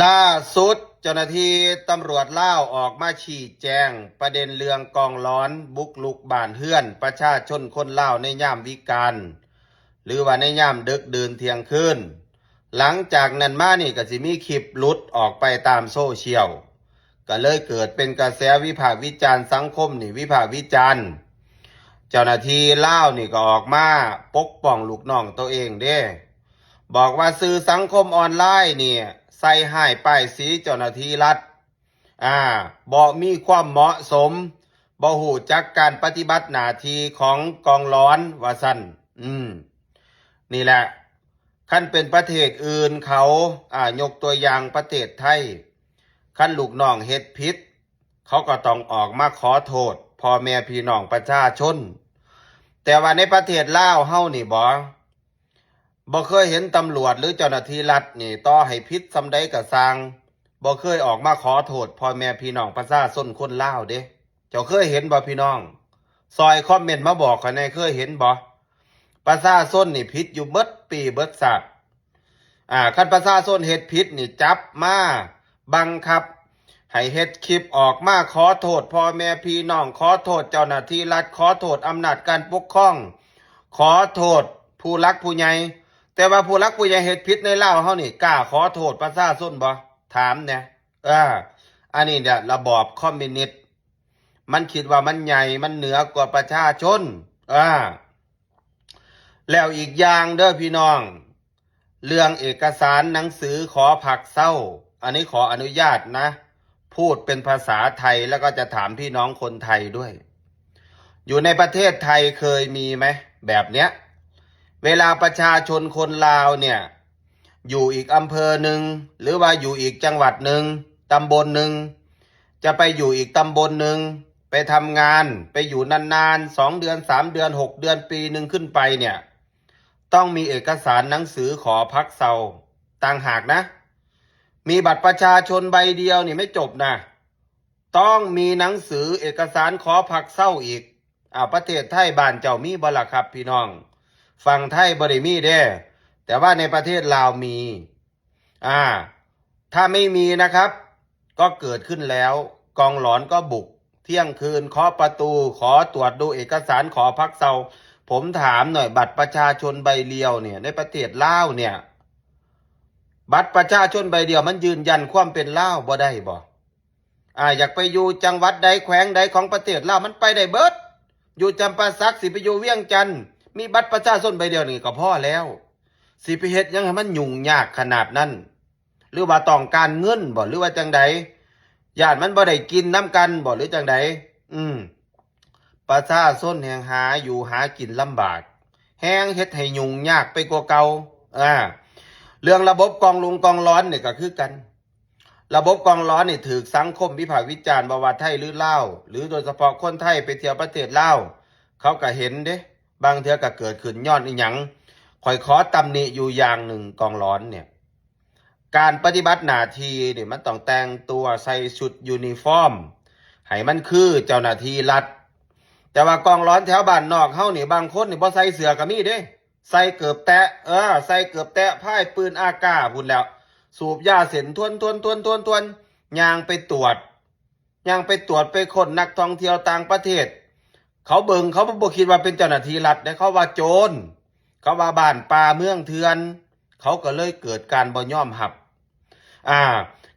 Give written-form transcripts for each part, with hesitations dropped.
ล่าสุดเจ้าหน้าที่ตำรวจลาวออกมาชี้แจงประเด็นเรื่องกองร้อนบุกลุกบ้านเฮือนประชาชนคนลาวในย่ามวิกาลหรือว่าในย่ามดึกดื่นเที่ยงคืนหลังจากนั้นมานี่ก็สิมีคลิปหลุดออกไปตามโซเชียลก็เลยเกิดเป็นกระแสวิพากษ์วิจารณ์สังคมนี่วิพากษ์วิจารณ์เจ้าหน้าที่ลาวนี่ก็ออกมาปกป้องลูกน้องตัวเองเด้บอกว่าสื่อสังคมออนไลน์เนี่ยใส่ให้ป้ายสีเจ้าหน้าที่รัฐบ่มีความเหมาะสมบ่หูจักการปฏิบัติหน้าที่ของกองร้อนว่าซั่นนี่แหละคันเป็นประเทศอื่นเขายกตัวอย่างประเทศไทยคันลูกน้องเฮ็ดผิดเขาก็ต้องออกมาขอโทษพ่อแม่พี่น้องประชาชนแต่ว่าในประเทศลาวเฮานี่บ่เคยเห็นตำรวจหรือเจ้าหน้าที่รัฐนี่ต่อให้ผิดซำใดก็สร้างบ่เคยออกมาขอโทษพ่อแม่พี่น้องประชาชนคนลาวเด้เจ้าเคยเห็นบ่พี่น้องซอยคอมเมนต์มาบอกข้อยแหน่เคยเห็นบ่ประชาชนนี่ผิดอยู่เบิดปีเบิดชาติคันประชาชนเฮ็ดผิดนี่จับมาบังคับให้เฮ็ดคลิปออกมาขอโทษพ่อแม่พี่น้องขอโทษเจ้าหน้าที่รัฐขอโทษอำนาจการปกครองขอโทษผู้หลักผู้ใหญ่แต่ว่าผู้หลักผู้ใหญ่เฮ็ดผิดในลาวเฮานี่กล้าขอโทษประชาชนบ่ถามเนี่ยอันนี้เนี่ยระบอบคอมมิวนิสต์มันคิดว่ามันใหญ่มันเหนือกว่าประชาชนแล้วอีกอย่างเด้อพี่น้องเรื่องเอกสารหนังสือขอผักเศร้าอันนี้ขออนุญาตนะพูดเป็นภาษาไทยแล้วก็จะถามพี่น้องคนไทยด้วยอยู่ในประเทศไทยเคยมีไหมแบบเนี้ยเวลาประชาชนคนลาวเนี่ยอยู่อีกอำเภอหนึ่งหรือว่าอยู่อีกจังหวัดหนึ่งตำบลหนึ่งจะไปอยู่อีกตำบลหนึ่งไปทำงานไปอยู่นานๆ2 เดือน3 เดือน6 เดือนปีหนึ่งขึ้นไปเนี่ยต้องมีเอกสารหนังสือขอพักเซาต่างหากนะมีบัตรประชาชนใบเดียวนี่ไม่จบนะต้องมีหนังสือเอกสารขอพักเศร้าอีกประเทศไทยบ้านเจ้ามีบ่ล่ะครับพี่น้องฝั่งไทยบ่ได้มีเด้แต่ว่าในประเทศลาวมีถ้าไม่มีนะครับก็เกิดขึ้นแล้วกองหลอนก็บุกเที่ยงคืนเคาะประตูขอตรวจดูเอกสารขอพักเซาผมถามหน่อยบัตรประชาชนใบเดียวเนี่ยในประเทศลาวเนี่ยบัตรประชาชนใบเดียวมันยืนยันความเป็นลาวบ่ได้บ่อยากไปอยู่จังหวัดใดแขวงใดของประเทศลาวมันไปได้เบิดอยู่จำปาสักสิไปอยู่เวียงจันทน์มีบัตรประชาชนใบเดียวนี่ก็พอแล้วสิไปเฮ็ดยังให้มันยุ่งยากขนาดนั้นหรือว่าต้องการเงินบ่หรือว่าจังใดญาติมันบ่ได้กินน้ำกันบ่หรือจังใดประชาชนแห่งหาอยู่หากินลำบากแห้งเฮ็ดให้ยุ่งยากไปกว่าเก่าเรื่องระบบกองลุงกองร้อนเนี่ยก็คือกันระบบกองร้อนนี่ถูกสังคมวิพากษ์วิจารณ์ว่าไทยหรือลาวหรือโดยเฉพาะคนไทยไปเที่ยวประเทศลาวเขาก็เห็นเด้บางเทื่อก็เกิดขึ้นย้อนอีหยังข่อยขอตำหนิอยู่อย่างหนึ่งกองร้อนเนี่ยการปฏิบัติหน้าที่เนี่ยมันต้องแต่งตัวใส่ชุดยูนิฟอร์มให้มันคือเจ้าหน้าที่รัฐแต่ว่ากองร้อนแถวบ้านนอกเฮานี่บางคนนี่บ่ใส่เสื้อก็มีเด้ใส่เกือบแตะใส่เกือบแตะพายปืนอากาศพุ่นแล้วสูบยาเสร็จทวนย่างไปตรวจไปคนนักท่องเที่ยวต่างประเทศเขาเบิ่งเขาบ่คิดว่าเป็นเจ้าหน้าที่รัฐได้เขาว่าโจรเขาว่าบ้านป่าเมืองเถื่อนเขาก็เลยเกิดการบ่ยอมรับ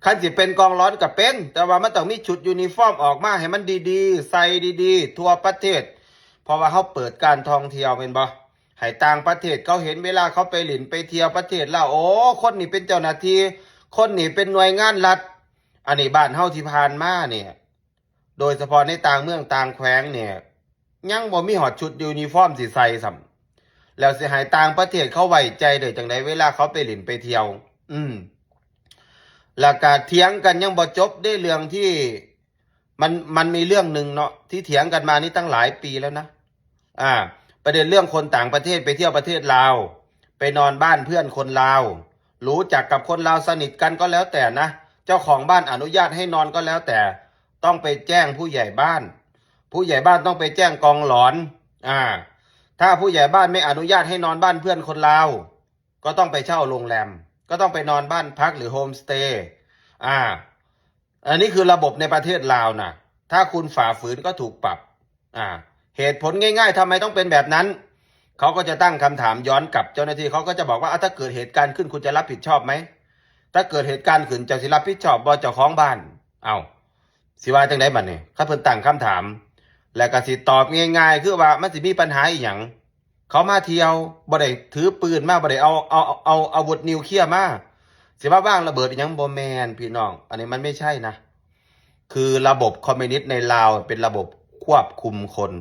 คันสิเป็นกองร้อนก็เป็นแต่ว่ามันต้องมีชุดยูนิฟอร์มออกมาให้มันดีๆใส่ดีๆทั่วประเทศเพราะว่าเขาเปิดการท่องเที่ยวเป็นบ่ให้ต่างประเทศเขาเห็นเวลาเขาไปหลินไปเที่ยวประเทศแล้วโอ้คนนี้เป็นเจ้าหน้าที่คนนี้เป็นหน่วยงานรัฐอันนี้บ้านเฮาที่ผ่านมาเนี่ยโดยเฉพาะในต่างเมืองต่างแขวงเนี่ยยังบ่มีหอดชุดยูนิฟอร์มสิใส่ซ้ำแล้วสิให้ต่างประเทศเขาไว้ใจได้จังได๋เวลาเขาไปหลินไปเที่ยวแล้วก็เถียงกันยังบ่จบได้เรื่องที่มันมีเรื่องหนึ่งเนาะที่เถียงกันมานี่ตั้งหลายปีแล้วนะประเด็นเรื่องคนต่างประเทศไปเที่ยวประเทศลาวไปนอนบ้านเพื่อนคนลาวรู้จักกับคนลาวสนิทกันก็แล้วแต่นะเจ้าของบ้านอนุญาตให้นอนก็แล้วแต่ต้องไปแจ้งผู้ใหญ่บ้านผู้ใหญ่บ้านต้องไปแจ้งกองหลอนถ้าผู้ใหญ่บ้านไม่อนุญาตให้นอนบ้านเพื่อนคนลาวก็ต้องไปเช่าโรงแรมก็ต้องไปนอนบ้านพักหรือโฮมสเตย์ อ่า อันนี้คือระบบในประเทศลาวนะถ้าคุณฝ่าฝืนก็ถูกปรับ อ่า เหตุผลง่ายๆทำไมต้องเป็นแบบนั้น เขาก็จะตั้งคำถามย้อนกลับเจ้าหน้าที่เขาก็จะบอกว่าถ้าเกิดเหตุการณ์ขึ้นคุณจะรับผิดชอบไหม ถ้าเกิดเหตุการณ์ขึ้นจะสิรับผิดชอบบ่เจ้าของบ้าน เอาสิว่าจังไดบัดนี้เขาเพิ่นตั้งคำถาม แล้วก็สิตอบง่ายๆคือว่ามันสิมีปัญหาอีหยังเขามาเที่ยวบ่ได้ถือปืนมาบ่ได้เอาอาวุธนิวเคลียร์มาสิว่าว่างระเบิดอีหยังบ่แม่นพี่น้อง อันนี้มันไม่ใช่นะ คือระบบคอมมิวนิสต์ในลาวเป็นระบบควบคุมคน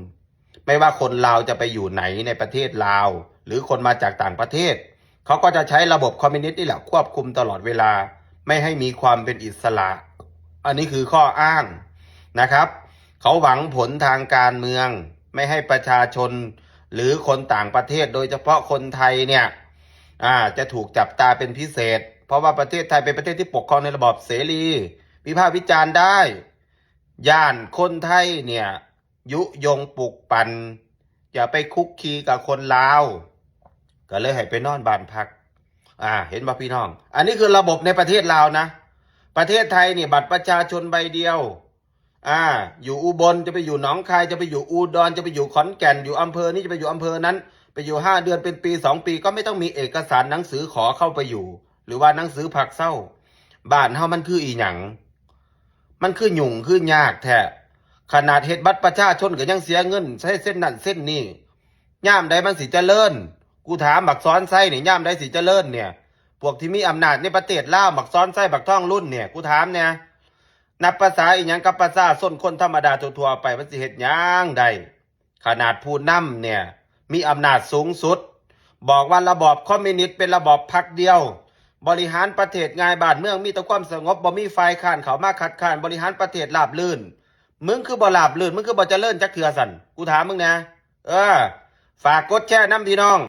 ไม่ว่าคนลาวจะไปอยู่ไหนในประเทศลาวหรือคนมาจากต่างประเทศเขาก็จะใช้ระบบคอมมิวนิสต์นี่แหละควบคุมตลอดเวลาไม่ให้มีความเป็นอิสระ อันนี้คือข้ออ้างนะครับเขาหวังผลทางการเมืองไม่ให้ประชาชนหรือคนต่างประเทศโดยเฉพาะคนไทยเนี่ยจะถูกจับตาเป็นพิเศษเพราะว่าประเทศไทยเป็นประเทศที่ปกครองในระบอบเสรีวิพากษ์วิจารณ์ได้ย่านคนไทยเนี่ยยุยงปลุกปั่นอย่าไปคุกคีกับคนลาวก็เลยให้ไปนอนบ้านพักเห็นป่ะพี่น้องอันนี้คือระบบในประเทศลาวนะประเทศไทยนี่บัตรประชาชนใบเดียวอยู่อุบลจะไปอยู่หนองคายจะไปอยู่อุดรจะไปอยู่ขอนแก่นอยู่อำเภอนี้จะไปอยู่อำเภอนั้นไปอยู่5 เดือนเป็นปี2 ปีก็ไม่ต้องมีเอกสารหนังสือขอเข้าไปอยู่หรือว่าหนังสือผักเศร้าบ้านเฮามันคืออีหยังมันคือหยุ่งคือยากแท้ขนาดเฮ็ดบัตรประชาชนก็ยังเสียเงินใช้เส้นนั่นเส้นนี้ย่ามใดมันสิเจริญกูถามบักซ้อนไส้เนี่ยย่ามใดสิเจริญเนี่ยพวกที่มีอำนาจในประเทศลาวบักซ้อนไส้บักท่องรุ่นเนี่ยกูถามเนี่ยนับภาษาอีหยังกับภาษาส้นคนธรรมดาทั่วๆไปมันสิเฮ็ดหยังได้ขนาดผู้นำเนี่ยมีอำนาจสูงสุดบอกว่าระบอบคอมมิวนิสต์เป็นระบอบพรรคเดียวบริหารประเทศง่ายบ้านเมืองมีแต่ความสงบบ่มีฝ่ายค้านเข้ามาคัดค้านบริหารประเทศราบรื่นมึงคือบ่ราบรื่นมึงคือบ่เจริญจักเทื่อสั่นกูถามมึงนะฝากกดแชร์น้ำพี่น้อง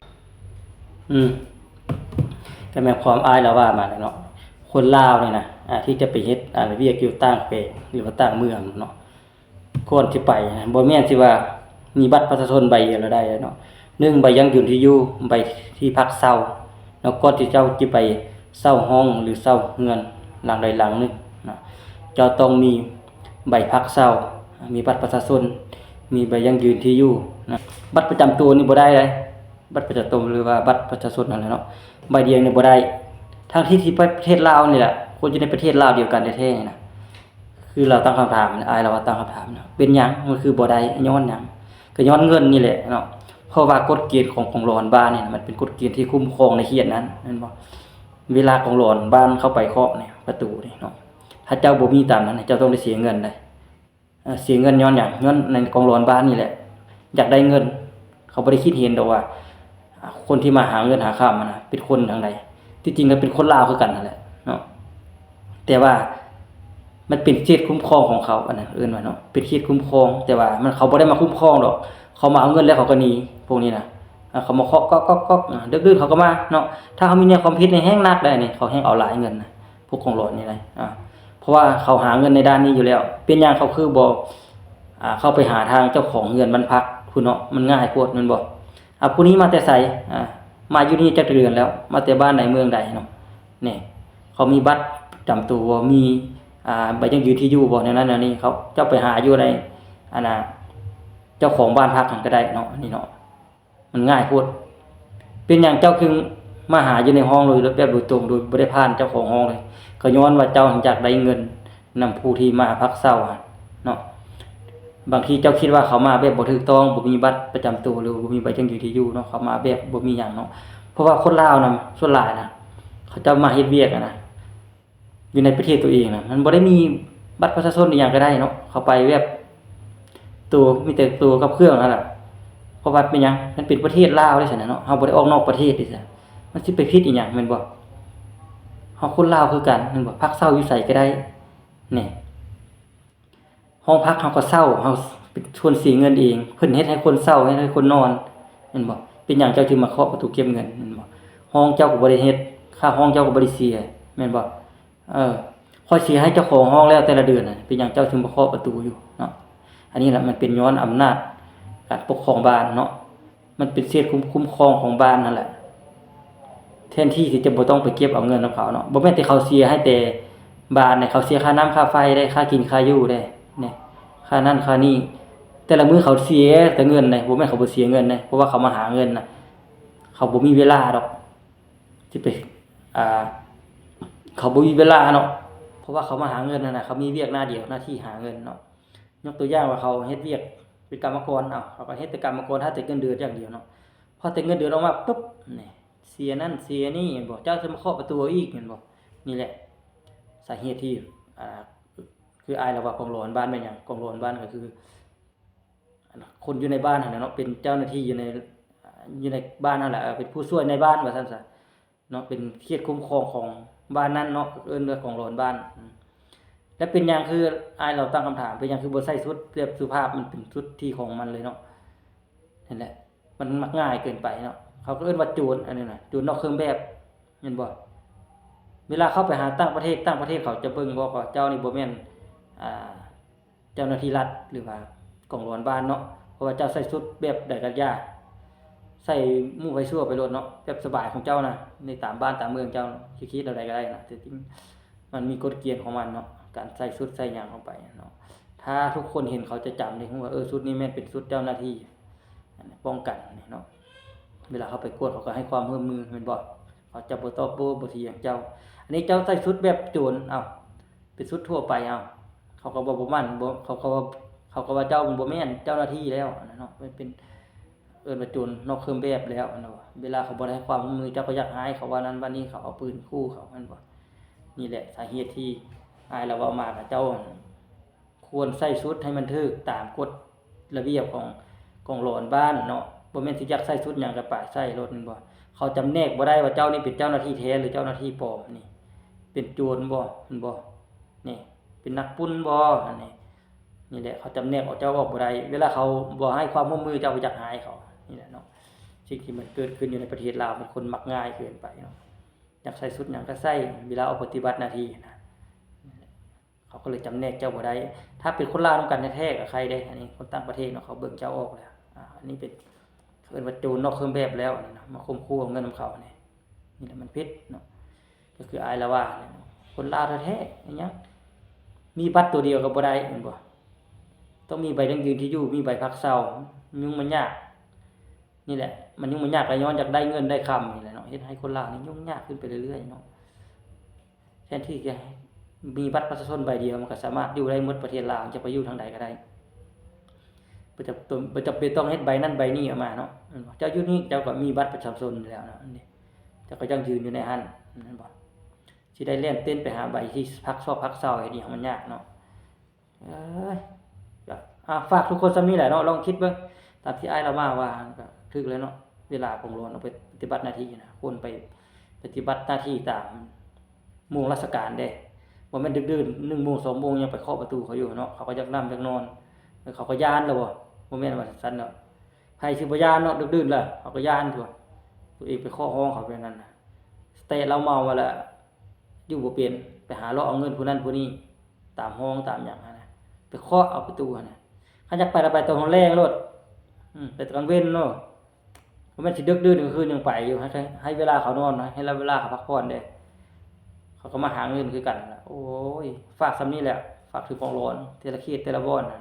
ก็แม่ความอายแล้วว่ามาแล้วเนาะคนลาวเนี่ยนะที่จะไปเฮ็ดเวียกอยู่ต่างประเทศหรือว่าต่างเมืองเนาะคนที่ไปนะบ่แม่นสิว่ามีบัตรประชาชนใบเดียวแล้วได้เนาะ1ใบยังยืนที่อยู่ใบที่พักเช่าแล้วก่อนที่เจ้าสิไปเช่าห้องหรือเช่าเรือนหลังใดหลังนึงนะเจ้าต้องมีใบพักเช่ามีบัตรประชาชนมีใบยังยืนที่อยู่นะบัตรประจำตัวนี่บ่ได้เลยบัตรประจำตัวหรือว่าบัตรประชาชนนั่นแหละเนาะใบเดียวนี่บ่ได้ทั้งที่ประเทศลาวนี่แหละคนอยู่ในประเทศลาวเดียวกันแท้ๆนะคือเราตั้งคำถามเราตั้งคำถามนะเป็นหยังมันคือบ่ได้ย้อนหยังก็ย้อนเงินนี่แหละเนาะเพราะว่ากฎเกณฑ์ของโรงพยาบาลเนี่ยมันเป็นกฎเกณฑ์ที่คุ้มครองในเขตนั้นแม่นบ่เวลาของโรงพยาบาลเข้าไปเคาะเนี่ยประตูนี่เนาะถ้าเจ้าบ่มีตามนั้นเจ้าต้องได้เสียเงินได้เสียเงินย้อนหยังย้อนในกองโรงพยาบาลนี่แหละอยากได้เงินเขาบ่ได้คิดเห็นดอกว่าคนที่มาหาเงินหาข้ามมันน่ะเป็นคนทางใดที่จริงก็เป็นคนลาวคือกันนั่นแหละเนาะแต่ว่ามันเป็นเขตคุ้มครองของเขาอันนั้นว่าเนาะเป็นเขตคุ้มครองแต่ว่ามันเขาบ่ได้มาคุ้มครองดอกเขามาเอาเงินแล้วเขาก็หนีพวกนี้นะเขามาเคาะก๊อกๆดึกๆเขาก็มาเนาะถ้าเขามีแนวความคิดในแห้งนักได้นี่เขาแห้งเอาหลายเงินนะพวกของหลอดนี่เลยเพราะว่าเขาหาเงินในด้านนี้อยู่แล้วเป็นอย่างเขาคือบ่เข้าไปหาทางเจ้าของเงินมันพักคุณเนาะมันง่ายโพดมันบ่ผู้นี้มาแต่ไสมาอยู่นี่จักเดือนแล้วมาแต่บ้านไหนเมืองใดเนาะนี่เขามีบัตรจำตัวบ่มีใบยังยืนที่อยู่บ่ในนั้นนี่เขาเจ้าไปหาอยู่ในเจ้าของบ้านพักกันก็ได้เนาะนี่เนาะมันง่ายโพดเป็นอย่างเจ้าคือมาหาอยู่ในห้องเลยแล้วแบบโดยตรงโดยบ่ได้ผ่านเจ้าของห้องเลยก็ย้อนว่าเจ้าอยากได้เงินนำผู้ที่มาพักเช่าเนาะบางทีเจ้าคิดว่าเขามาแบบบ่ถูกต้องบ่มีบัตรประจำตัวหรือบ่มีใบยังยืนที่อยู่เนาะเขามาแบบบ่มีหยังเนาะเพราะว่าคนลาวน่ะส่วนหลายนะเขาจะมาเฮ็ดเวียกนะอยู่ในประเทศตัวเองนะมันบ่ได้มีบัตรประชาชนอีหยังก็ได้เนาะเขาไปแบบตัวมีแต่ตัวกับเครื่องนั่นแหละเพราะว่าเป็นหยังมันเป็นประเทศลาวได้ซั่นเนาะเฮาบ่ได้ออกนอกประเทศดิซะมันสิไปผิดอีหยังแม่นบ่เฮาคนลาวคือกันแม่นบ่พักเช่าอยู่ไสก็ได้นี่ห้องพักเฮาก็เช่าเฮาเป็นคนเสียเงินเองเพิ่นเฮ็ดให้คนเช่าให้คนนอนแม่นบ่เป็นหยังเจ้าจึงมาเคาะประตูเก็บเงินแม่นบ่ห้องเจ้าก็บ่ได้เฮ็ดค่าห้องเจ้าก็บ่ได้เสียแม่นบ่ค่อยเสียให้เจ้าของห้องแล้วแต่ละเดือนน่ะเป็นหยังเจ้าจึงมาเคาะประตูอยู่เนาะอันนี้แหละมันเป็นย้อนอำนาจการปกครองบ้านเนาะมันเป็นเขตคุ้มครองของบ้านนั่นแหละแทนที่จะบ่ต้องไปเก็บเอาเงินของเขาเนาะบ่แม่นแต่เขาเสียให้แต่ บ้านเนี่ยเขาเสียค่าน้ำค่าไฟได้ค่ากินค่าอยู่ได้เนี่ยค่านั่นค่านี่แต่ละมื้อเขาเสียแต่เงินเลยบ่แม่นเขาบ่เสียเงินนะเพราะว่าเขามาหาเงินน่ะเขาบ่มีเวลาดอกที่ไปอ่าเขาบ่มีเวลาเนาะเพราะว่าเขามาหาเงินนั่นน่ะเขามีเวียกหน้าเดียวหน้าที่หาเงินเนาะยกตัวอย่างว่าเขาเฮ็ดเวียกเป็นกรรมกรเขาก็เฮ็ดแต่กรรมกรหาแต่เงินเดือนอย่างเดียวเนาะพอแต่เงินเดือนออกมาปุ๊บนี่เสียนั่นเสียนี่เห็นบ่เจ้าจะมาเคาะประตูเอาอีกเห็นบ่นี่แหละสาเหตุที่อ่าคืออายเราว่ากองหลอนบ้านเป็นหยังกองหลอนบ้านก็คือคนอยู่ในบ้านนั่นแหละเนาะเป็นเจ้าหน้าที่อยู่ในบ้านนั่นแหละเป็นผู้ช่วยในบ้านว่าซั่นซะเนาะเป็นเขตคุ้มครองของบ้านนั้นเนาะเอิ้นว่ากองหลอนบ้านและเป็นหยังคืออายเราตั้งคำถามเป็นหยังคือบ่ใส่ชุดเรียบสุภาพมันเป็นชุดที่ของมันเลยเนาะนั่นแหละมันมักง่ายเกินไปเนาะเขาก็เอิ้นว่าโจรอันนี้น่ะโจรนอกเครื่องแบบเห็นบ่เวลาเข้าไปหาต่างประเทศเขาจะเบิ่งบ่ว่าเจ้านี่บ่แม่นอ่าเจ้าหน้าที่รัฐหรือว่ากองหลอนบ้านเนาะเพราะว่าเจ้าใส่ชุดแบบใดก็ยาใส่หมู่ไว้ชั่วไปโลดเนาะแบบสบายของเจ้านะในตามบ้านตามเมืองเจ้าคิดอะไรก็ได้นะแต่จริงมันมีกฎเกณฑ์ของมันเนาะการใส่ชุดใส่หยังลงไปเนาะถ้าทุกคนเห็นเขาจะจำได้ว่าชุดนี้แม่นเป็นชุดเจ้าหน้าที่ป้องกันเนาะเวลาเขาไปกวดเขาก็ให้ความร่วมมือแม่นบ่เขาจะบ่ตอบโต้บ่เถียงเจ้าอันนี้เจ้าใส่ชุดแบบโจรเป็นชุดทั่วไปเขาก็บ่มั่นบ่เขาก็ว่าเจ้าบ่แม่นเจ้าหน้าที่แล้วเนาะมันเป็นเอิ้นว่าโจรนอกเครื่องแบบแล้วเนาะเวลาเขาบ่ได้ให้ความร่วมมือเจ้าก็อยากหายเขาว่านั้นว่านี้เขาเอาปืนขู่เขาแม่นบ่นี่แหละสาเหตุที่อายเราเว้ามากับเจ้าควรใส่ชุดให้มันถูกตามกฎระเบียบของหลอนบ้านเนาะบ่แม่นสิอยากใส่ชุดหยังก็ไปใส่รถแม่นบ่เขาจำแนกบ่ได้ว่าเจ้านี่เป็นเจ้าหน้าที่แท้หรือเจ้าหน้าที่ปลอมนี่เป็นโจรบ่แม่นบ่นี่เป็นนักปุ้นบ่อันนี้นี่แหละเขาจำแนกออกเจ้าออกบ่ได้เวลาเขาบ่ให้ความร่วมมือเจ้าก็อยากหายเขานี่แหละเนาะสิ่งที่มันเกิดขึ้นอยู่ในประเทศลาวมันคนมักง่ายเกินไปเนาะอยากใส่ชุดหยังก็ใส่เวลาเอาปฏิบัติหน้าที่นะเขาก็เลยจำแนกเจ้าบ่ได้ถ้าเป็นคนลาวนำกันแท้ๆก็ใครได้อันนี้คนต่างประเทศเนาะเขาเบิ่งเจ้าออกแล้วอันนี้เป็นเอิ้นว่าโจรนอกเครื่องแบบแล้วนี่นะมาข่มขู่เอาเงินของเขานี่แหละมันผิดเนาะก็คืออายละว่าคนลาวแท้ๆอย่างเงี้ยมีบัตรตัวเดียวก็บ่ได้เห็นบ่ต้องมีใบยั่งยืนที่อยู่มีใบพักเซายุ่งมันยากนี่แหละมันยุ่งมันยากก็ย้อนจากได้เงินได้คำนี่แหละเนาะเฮ็ดให้คนลาวนี่ยุ่งยากขึ้นไปเรื่อยๆเนาะแทนที่จะมีบัตรประชาชนใบเดียวมันก็สามารถอยู่ได้หมดประเทศลาวจะไปอยู่ทางใดก็ได้บ่จำเป็นต้องเฮ็ดใบนั้นใบนี้ออกมาเนาะเจ้าอยู่นี่เจ้าก็มีบัตรประชาชนแล้วเนาะนี่เจ้าก็ยังยืนอยู่ในหั้นนั่นบ่สิได้เล่นเต้นไปหาใบที่พักซอกพักเซาเฮ็ดอีหยังมันยากเนาะเอ้ยฝากทุกคนซำนี้แหละเนาะลองคิดเบิ่งตามที่อ้ายเรามาว่าก็ถูกแล้วเนาะเวลาของหลวงเอาไปปฏิบัติหน้าที่นะควรไปปฏิบัติหน้าที่ตามโมงราชการเด้บ่แม่นดึกๆ 1 โมง 2 โมงยังไปเคาะประตูเขาอยู่เนาะเขาก็อยากนำอยากนอนเขาก็ย้านแล้วบ่แม่นว่าซั่นเนาะไผสิบ่ย้านเนาะดึกๆล่ะเขาก็ย้านตั่วตัวเองไปเคาะห้องเขาแบบนั้นน่ะแต่เราเมาว่าล่ะอยู่บ่เป็นไปหาเลาะเอาเงินผู้นั้นผู้นี้ตามห้องตามหยังหั่นน่ะไปเคาะเอาประตูหั่นน่ะคันอยากไปแล้วไปตอนแรงโลดไปตอนกลางเว้นเนาะบ่แม่นสิดึกดื่นกลางคืนยังไปอยู่ให้เวลาเขานอนนะให้เวลาเขาพักผ่อนเด้เขาก็มาหาเงินคือกันล่ะโอ้ยฝากซำนี้แหละฝากถึงกองร้อนแต่ละเขตแต่ละบ่อนน่ะ